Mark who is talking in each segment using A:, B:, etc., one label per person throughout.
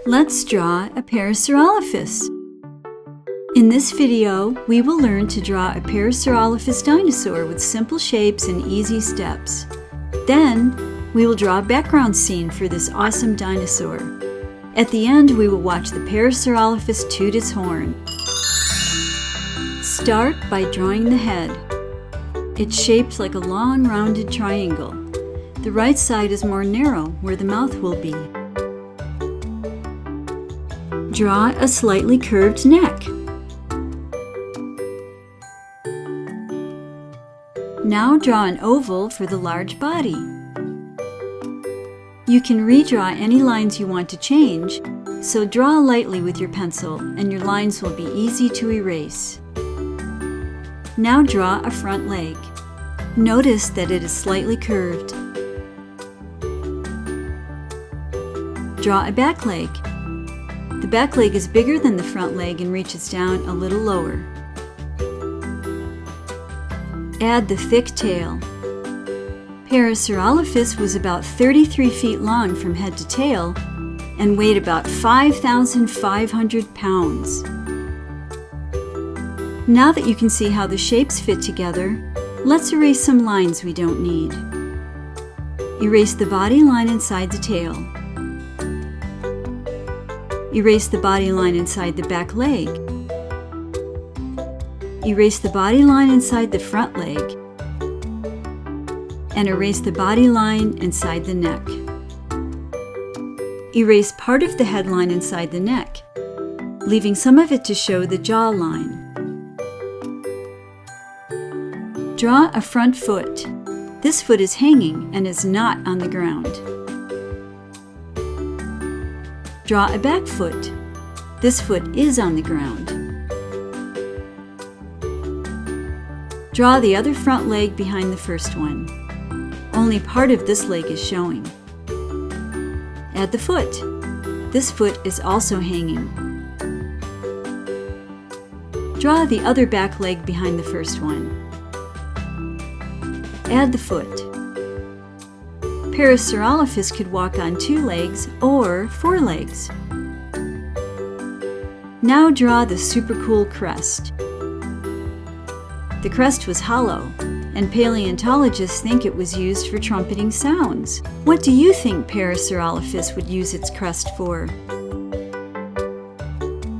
A: Let's draw a Parasaurolophus. In this video, we will learn to draw a Parasaurolophus dinosaur with simple shapes and easy steps. Then, we will draw a background scene for this awesome dinosaur. At the end, we will watch the Parasaurolophus toot its horn. Start by drawing the head. It's shaped like a long, rounded triangle. The right side is more narrow, where the mouth will be. Draw a slightly curved neck. Now draw an oval for the large body. You can redraw any lines you want to change, so draw lightly with your pencil and your lines will be easy to erase. Now draw a front leg. Notice that it is slightly curved. Draw a back leg. The back leg is bigger than the front leg and reaches down a little lower. Add the thick tail. Parasaurolophus was about 33 feet long from head to tail and weighed about 5,500 pounds. Now that you can see how the shapes fit together, let's erase some lines we don't need. Erase the body line inside the tail. Erase the body line inside the back leg. Erase the body line inside the front leg. And erase the body line inside the neck. Erase part of the headline inside the neck, leaving some of it to show the jaw line. Draw a front foot. This foot is hanging and is not on the ground. Draw a back foot. This foot is on the ground. Draw the other front leg behind the first one. Only part of this leg is showing. Add the foot. This foot is also hanging. Draw the other back leg behind the first one. Add the foot. Parasaurolophus could walk on 2 legs or 4 legs. Now draw the super cool crest. The crest was hollow, and paleontologists think it was used for trumpeting sounds. What do you think Parasaurolophus would use its crest for?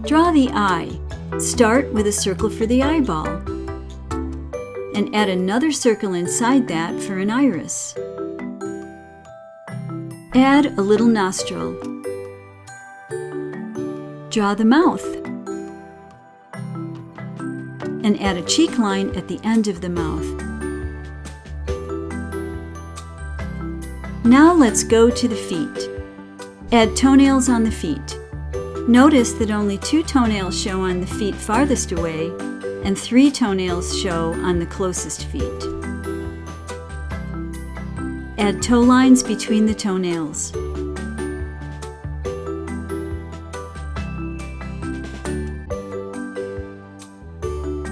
A: Draw the eye. Start with a circle for the eyeball, and add another circle inside that for an iris. Add a little nostril. Draw the mouth. And add a cheek line at the end of the mouth. Now let's go to the feet. Add toenails on the feet. Notice that only 2 toenails show on the feet farthest away and 3 toenails show on the closest feet. Add toe lines between the toenails.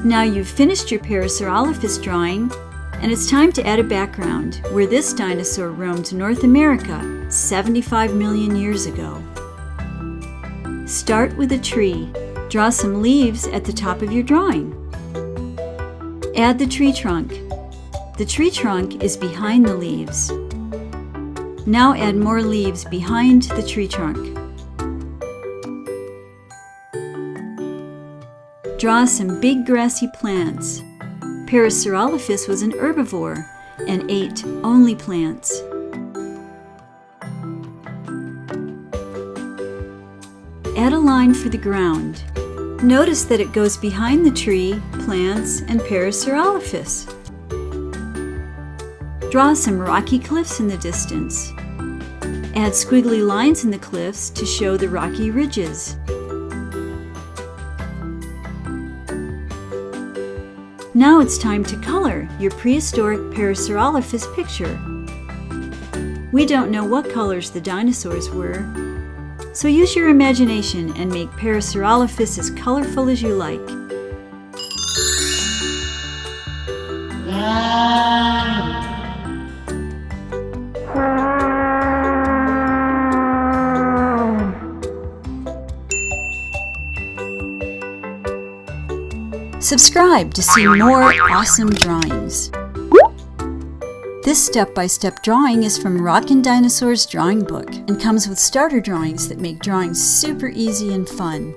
A: Now you've finished your Parasaurolophus drawing, and it's time to add a background where this dinosaur roamed North America 75 million years ago. Start with a tree. Draw some leaves at the top of your drawing. Add the tree trunk. The tree trunk is behind the leaves. Now add more leaves behind the tree trunk. Draw some big grassy plants. Parasaurolophus was an herbivore and ate only plants. Add a line for the ground. Notice that it goes behind the tree, plants, and Parasaurolophus. Draw some rocky cliffs in the distance. Add squiggly lines in the cliffs to show the rocky ridges. Now it's time to color your prehistoric Parasaurolophus picture. We don't know what colors the dinosaurs were, so use your imagination and make Parasaurolophus as colorful as you like. Subscribe to see more awesome drawings. This step-by-step drawing is from Rockin' Dinosaur's drawing book and comes with starter drawings that make drawing super easy and fun.